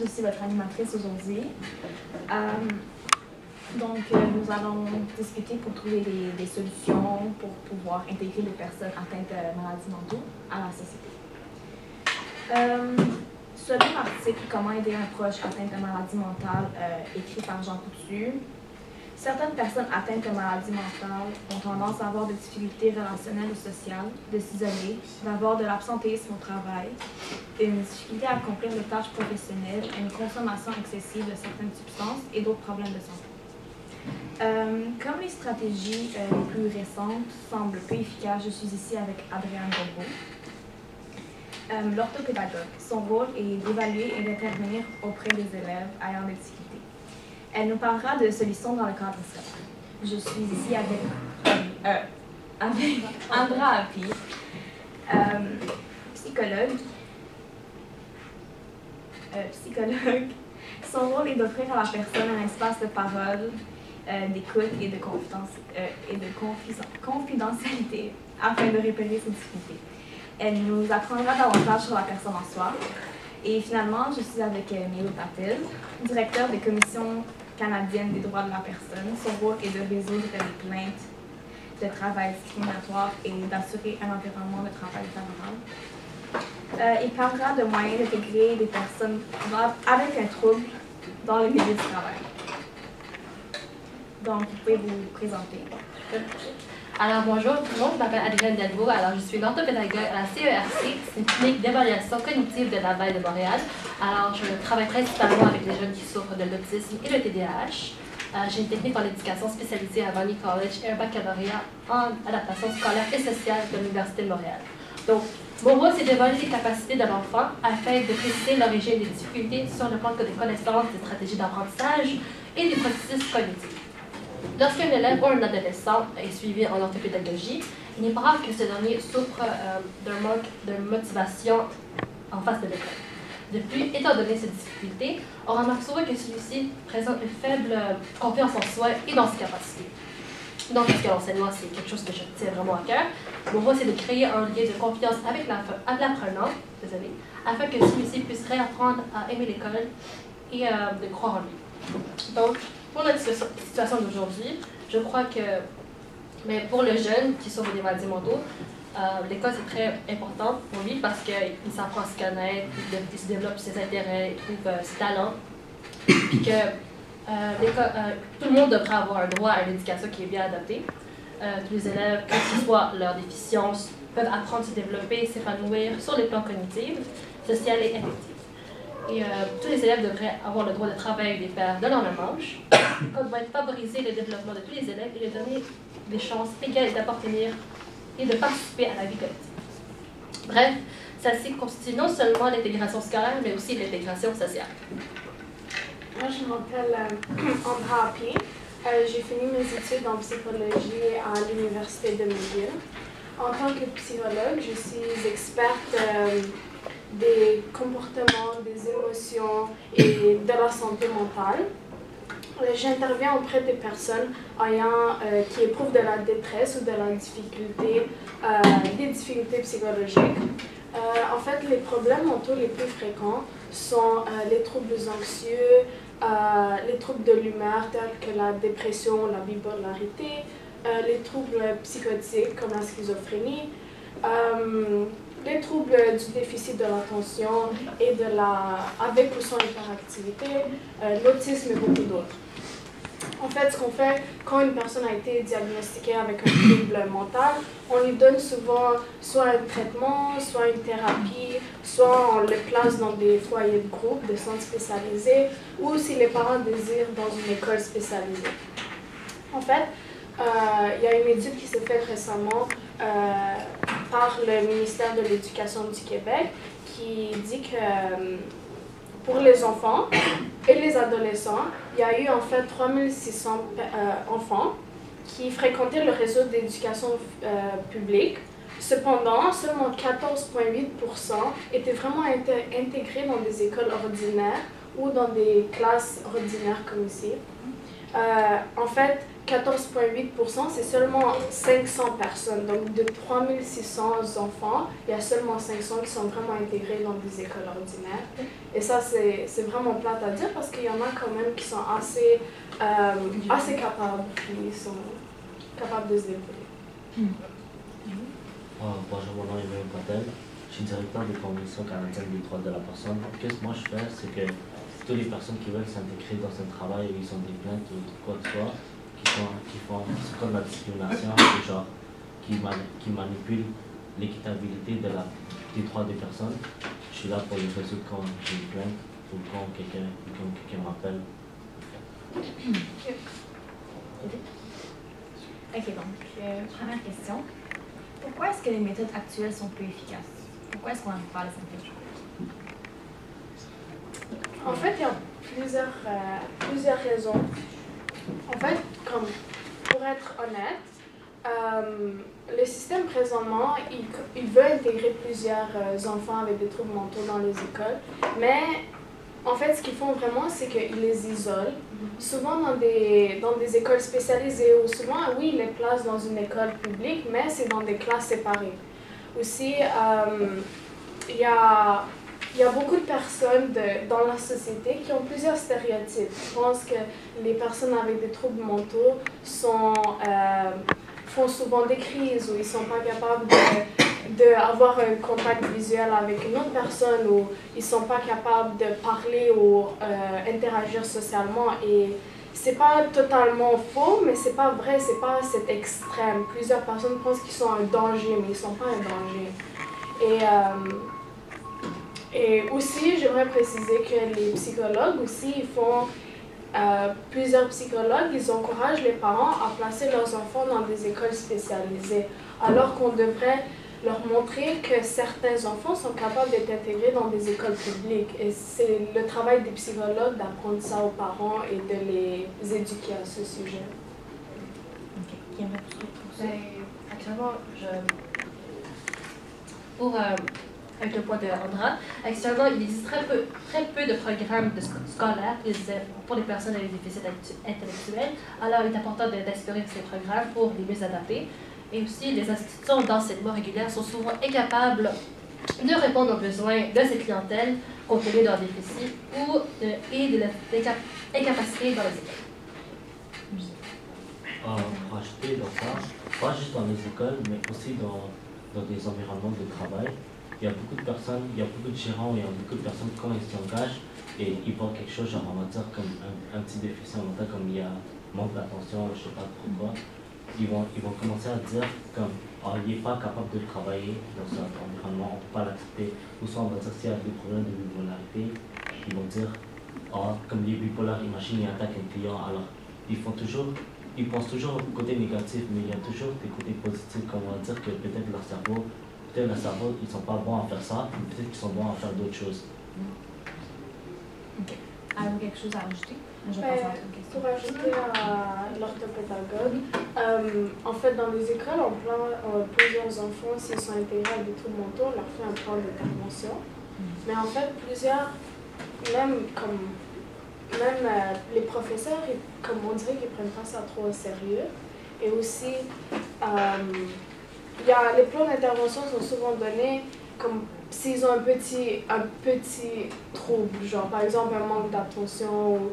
je suis votre animatrice aujourd'hui. Nous allons discuter pour trouver des solutions pour pouvoir intégrer les personnes atteintes de maladies mentaux à la société. Selon l'article Comment aider un proche atteint de maladie mentale, écrit par Jean Coutu, certaines personnes atteintes de maladies mentales ont tendance à avoir des difficultés relationnelles ou sociales, de s'isoler, d'avoir de l'absentéisme au travail, une difficulté à accomplir des tâches professionnelles, une consommation excessive de certaines substances et d'autres problèmes de santé. Comme les stratégies les plus récentes semblent peu efficaces, je suis ici avec Adrienne Bobo, l'orthopédagogue. Son rôle est d'évaluer et d'intervenir auprès des élèves ayant des difficultés. Elle nous parlera de solutions dans le cadre scolaire. Je suis ici avec Andra Api, psychologue. Son rôle est d'offrir à la personne un espace de parole, d'écoute et de confidentialité afin de repérer ses difficultés. Elle nous apprendra davantage sur la personne en soi. Et finalement, je suis avec Milo Patel, directeur des commissions canadiennes des droits de la personne. Son rôle est de résoudre les plaintes de travail discriminatoire et d'assurer un environnement de travail favorable. Il parlera de moyens d'intégrer des personnes avec un trouble dans le milieu du travail. Donc, vous pouvez vous présenter. Alors, bonjour tout le monde, je m'appelle Adrienne Delvaux. Alors, je suis une orthopédagogue à la CERC, c'est une clinique d'évaluation cognitive de la Baie de Montréal. Alors, je travaille principalement avec les jeunes qui souffrent de l'autisme et le TDAH. J'ai une technique en éducation spécialisée à Vanier College et un baccalauréat en adaptation scolaire et sociale de l'Université de Montréal. Donc, mon rôle, c'est d'évaluer les capacités de l'enfant afin de préciser l'origine des difficultés sur le plan des connaissances, des stratégies d'apprentissage et des processus cognitifs. Lorsqu'un élève ou un adolescent est suivi en orthopédagogie, il n'est pas rare que ce dernier souffre d'un manque de motivation en face de l'école. De plus, étant donné ces difficultés, on remarque souvent que celui-ci présente une faible confiance en soi et dans ses capacités. Donc, parce que l'enseignement, c'est quelque chose que je tiens vraiment à cœur, mon rôle, c'est de créer un lien de confiance avec l'apprenant, afin que celui-ci puisse réapprendre à aimer l'école et de croire en lui. Donc, pour notre situation d'aujourd'hui, je crois que pour le jeune qui souffre des maladies mentaux, l'école c'est très important pour lui parce qu'il s'apprend à se connaître, il se développe ses intérêts, il trouve ses talents. Puis que tout le monde devrait avoir un droit à une éducation qui est bien adaptée. Tous les élèves, quelle que soit leur déficience, peuvent apprendre à se développer, s'épanouir sur les plans cognitifs, social et affectif. Et tous les élèves devraient avoir le droit de travailler avec des pairs de leur même âge. L'école doit favoriser le développement de tous les élèves et leur donner des chances égales d'appartenir et de participer à la vie collective. Bref, celle-ci constitue non seulement l'intégration scolaire, mais aussi l'intégration sociale. Moi, je m'appelle Andra Api. J'ai fini mes études en psychologie à l'Université de McGill. En tant que psychologue, je suis experte des comportements, des émotions et de la santé mentale. J'interviens auprès des personnes qui éprouvent de la détresse ou de la difficulté, des difficultés psychologiques. En fait, les problèmes mentaux les plus fréquents sont les troubles anxieux, les troubles de l'humeur tels que la dépression, la bipolarité, les troubles psychotiques comme la schizophrénie, les troubles du déficit de l'attention et avec ou sans hyperactivité, l'autisme et beaucoup d'autres. En fait, ce qu'on fait quand une personne a été diagnostiquée avec un trouble mental, on lui donne souvent soit un traitement, soit une thérapie, soit on le place dans des foyers de groupe, des centres spécialisés, ou si les parents désirent dans une école spécialisée. En fait, il y a une étude qui s'est faite récemment par le ministère de l'Éducation du Québec qui dit que pour les enfants et les adolescents, il y a eu en fait 3600 enfants qui fréquentaient le réseau d'éducation publique. Cependant, seulement 14,8% étaient vraiment intégrés dans des écoles ordinaires ou dans des classes ordinaires comme ici. En fait, 14,8%, c'est seulement 500 personnes. Donc, de 3600 enfants, il y a seulement 500 qui sont vraiment intégrés dans des écoles ordinaires. Et ça, c'est vraiment plate à dire parce qu'il y en a quand même qui sont assez capables, qui sont capables de se débrouiller. Bonjour, mon nom est Emmanuel Patel. Je suis directeur de commission canadienne des droits de la personne. Qu'est-ce que moi je fais, c'est que toutes les personnes qui veulent s'intégrer dans un travail, ils ont des plaintes ou quoi que ce soit, qui font c'est comme la discrimination, genre, qui manipulent l'équitabilité des droits des personnes. Je suis là pour les résoudre quand j'ai une plainte ou quand quelqu'un m'appelle. Ok, donc, première question. Pourquoi est-ce que les méthodes actuelles sont plus efficaces? Pourquoi est-ce qu'on n'arrive pas à les intégrer? En fait, il y a plusieurs raisons. En fait, pour être honnête, le système présentement, il veut intégrer plusieurs enfants avec des troubles mentaux dans les écoles, mais en fait, ce qu'ils font vraiment, c'est qu'ils les isolent, souvent dans des écoles spécialisées, ou souvent, oui, ils les placent dans une école publique, mais c'est dans des classes séparées. Aussi, il y a beaucoup de personnes dans la société qui ont plusieurs stéréotypes. Je pense que les personnes avec des troubles mentaux font souvent des crises ou ils ne sont pas capables d'avoir un contact visuel avec une autre personne ou ils ne sont pas capables de parler ou interagir socialement. Et c'est pas totalement faux, mais c'est pas vrai, c'est pas cet extrême. Plusieurs personnes pensent qu'ils sont un danger, mais ils ne sont pas un danger. Et aussi, j'aimerais préciser que les psychologues aussi, ils font plusieurs psychologues, ils encouragent les parents à placer leurs enfants dans des écoles spécialisées, alors qu'on devrait leur montrer que certains enfants sont capables d'être intégrés dans des écoles publiques. Et c'est le travail des psychologues d'apprendre ça aux parents et de les éduquer à ce sujet. Ok. Qui aimerait pour ça? Actuellement, avec le point de Andra, actuellement, il existe très peu de programmes scolaires pour les personnes avec des déficits intellectuels. Alors, il est important d'explorer ces programmes pour les mieux adapter. Et aussi, les institutions d'enseignement régulières sont souvent incapables de répondre aux besoins de ces clientèles compte tenu de leurs déficits et de l'incapacité dans les écoles. Pour ajouter dans ça, pas juste dans les écoles, mais aussi dans des environnements de travail. Il y a beaucoup de personnes, il y a beaucoup de gérants, il y a beaucoup de personnes quand ils s'engagent et ils voient quelque chose, genre on va dire comme un petit déficit mental, comme il y a manque d'attention, je sais pas trop quoi. Ils vont commencer à dire comme il n'est pas capable de travailler dans cet environnement, on ne peut pas l'accepter. Ou soit on va dire s'il y a des problèmes de bipolarité, ils vont dire comme les bipolaires, imagine ils attaquent un client, alors ils pensent toujours au côté négatif, mais il y a toujours des côtés positifs, comme on va dire que peut-être leur cerveau, ils ne sont pas bons à faire ça, mais peut-être qu'ils sont bons à faire d'autres choses. Ok. Avez-vous quelque chose à ajouter? Pour ajouter à l'orthopédagogue, en fait, dans les écoles, on prend plusieurs enfants, s'ils sont intégrés avec des troubles mentaux, on leur fait un plan d'intervention. Mais en fait, même les professeurs, comme on dirait qu'ils ne prennent pas ça trop au sérieux. Et aussi, les plans d'intervention sont souvent donnés comme s'ils ont un petit trouble, genre par exemple un manque d'attention, ou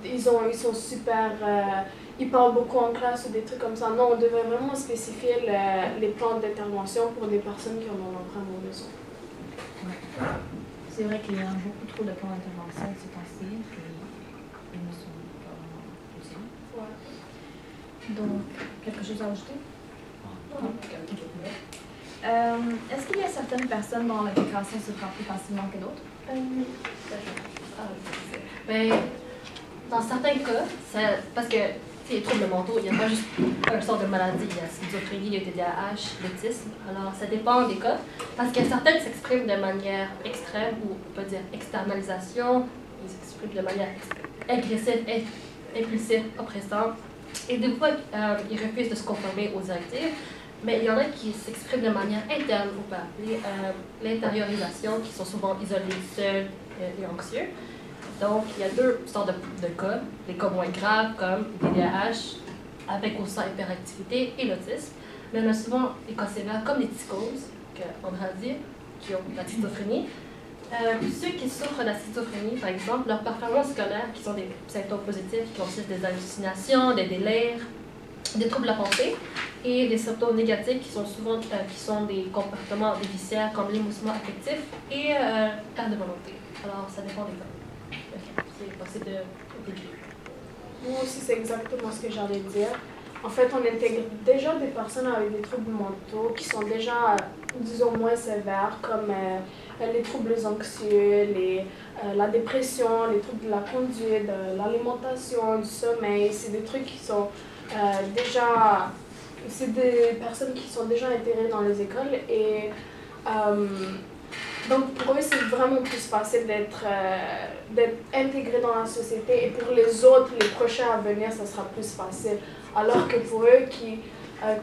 ils sont super, ils parlent beaucoup en classe ou des trucs comme ça. Non, on devrait vraiment spécifier les plans d'intervention pour des personnes qui en ont vraiment besoin. Ouais. C'est vrai qu'il y a beaucoup trop de plans d'intervention ces temps-ci, puis ils ne sont pas vraiment possibles. Ouais. Donc, quelque chose à ajouter? Non. Est-ce qu'il y a certaines personnes dont l'intégration se fera plus facilement que d'autres? Dans certains cas, parce que les troubles mentaux, il n'y a pas juste un sort de maladie, il y a schizophrénie, il y a TDAH, l'autisme. Alors ça dépend des cas, parce qu'il y a certains qui s'expriment de manière extrême, ou on peut dire externalisation, ils s'expriment de manière agressive, impulsive, oppressante, et des fois ils refusent de se conformer aux directives. Mais il y en a qui s'expriment de manière interne, on peut appeler l'intériorisation, qui sont souvent isolés, seuls et anxieux. Donc, il y a deux sortes de cas. Les cas moins graves, comme TDAH, avec aussi hyperactivité et l'autisme. Mais on a souvent des cas sévères, comme les psychoses, qu'on a dit, qui ont la schizophrénie. Ceux qui souffrent de la schizophrénie, par exemple, leur performance scolaire, qui sont des symptômes positifs, qui consistent des hallucinations, des délires, des troubles de la pensée, et des symptômes négatifs qui sont souvent des comportements déficitaires comme l'émoussement affectif et perte de volonté. Alors, ça dépend des cas. C'est possible d'intégrer. Moi aussi, c'est exactement ce que j'allais dire. En fait, on intègre déjà des personnes avec des troubles mentaux qui sont déjà, disons, moins sévères, comme les troubles anxieux, la dépression, les troubles de la conduite, de l'alimentation, du sommeil. C'est des trucs qui sont déjà... C'est des personnes qui sont déjà intégrées dans les écoles et donc pour eux c'est vraiment plus facile d'être intégré dans la société et pour les autres, les prochains à venir, ça sera plus facile. Alors que pour eux qui,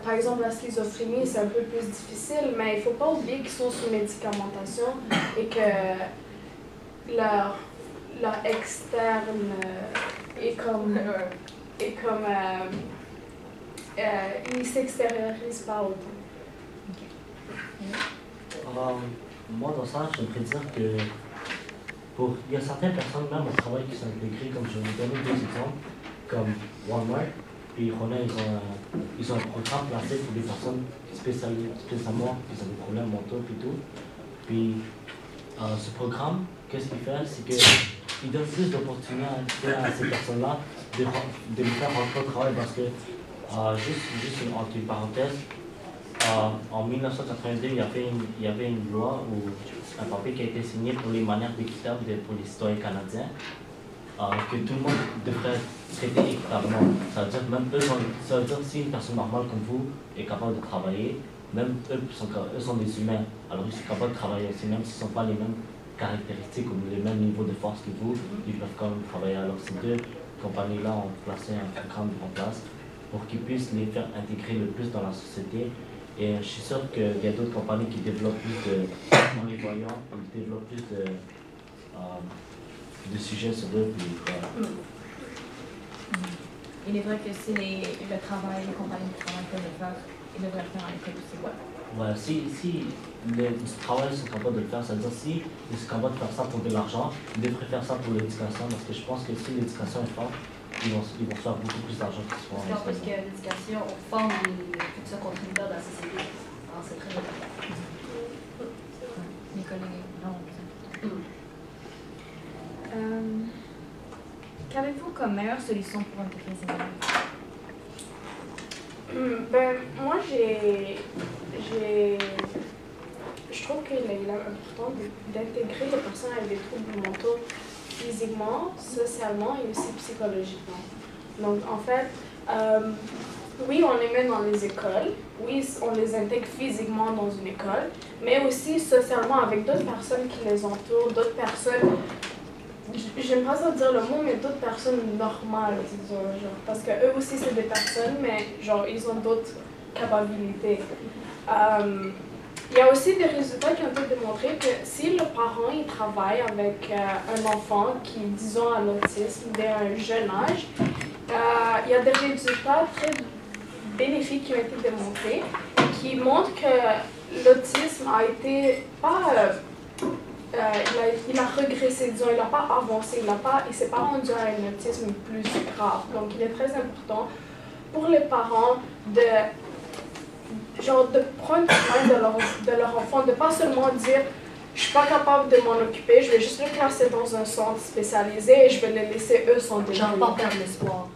par exemple la schizophrénie, c'est un peu plus difficile, mais il ne faut pas oublier qu'ils sont sous médicamentation et que leur externe est comme ils ne s'extériorisent pas autant. Moi, dans ça, j'aimerais dire que il y a certaines personnes, même au travail, qui sont intégrées, comme je vais vous donner deux exemples, comme Walmart, puis ils ont un programme placé pour des personnes spécialement qui ont des problèmes mentaux et tout. Puis, ce programme, qu'est-ce qu'il fait? C'est qu'il donne plus d'opportunités à ces personnes-là de les faire rentrer au travail parce que juste entre une parenthèse, en 1982, il y avait une loi ou un papier qui a été signé pour les manières équitables pour les citoyens canadiens, que tout le monde devrait traiter équitablement. Ça veut dire même ça veut dire si une personne normale comme vous est capable de travailler, même eux sont des humains, alors ils sont capables de travailler aussi, même s'ils ne sont pas les mêmes caractéristiques ou les mêmes niveaux de force que vous, ils peuvent quand même travailler. Alors ces deux compagnies-là ont placé un programme en place pour qu'ils puissent les faire intégrer le plus dans la société. Et je suis sûr qu'il y a d'autres compagnies qui développent plus en les voyant, ils développent plus de sujets sur eux. Il est vrai que si les compagnies de travail peuvent le faire, ils devraient le faire à l'école aussi. Ouais, si les travailleurs sont capables de le faire, ça veut dire si ils sont capables de faire ça pour de l'argent, ils devraient faire ça pour l'éducation, parce que je pense que si l'éducation est forte, ils vont faire beaucoup plus d'argent qu'ils se font. Parce que l'éducation, on forme les futurs contributeurs de la société. Alors, c'est très important. Mes collègues, non. Qu'avez-vous comme meilleure solution pour intégrer ces élèves? Moi, je trouve qu'il est important d'intégrer les personnes avec des troubles mentaux physiquement, socialement et aussi psychologiquement. Donc, en fait, oui, on les met dans les écoles, oui, on les intègre physiquement dans une école, mais aussi socialement avec d'autres personnes qui les entourent, d'autres personnes, j'aime pas ça dire le mot, mais d'autres personnes normales, disons, genre, parce qu'eux aussi c'est des personnes, mais genre, ils ont d'autres capacités. Il y a aussi des résultats qui ont été démontrés que si le parent il travaille avec un enfant qui, disons, a l'autisme dès un jeune âge, il y a des résultats très bénéfiques qui ont été démontrés qui montrent que l'autisme a été pas... il a régressé, disons, il n'a pas avancé, il ne s'est pas rendu à un autisme plus grave. Donc il est très important pour les parents de prendre soin de leur enfant, de pas seulement dire je suis pas capable de m'en occuper, je vais juste le classer dans un centre spécialisé et je vais les laisser eux s'en débrouiller. Genre pas perdre l'espoir.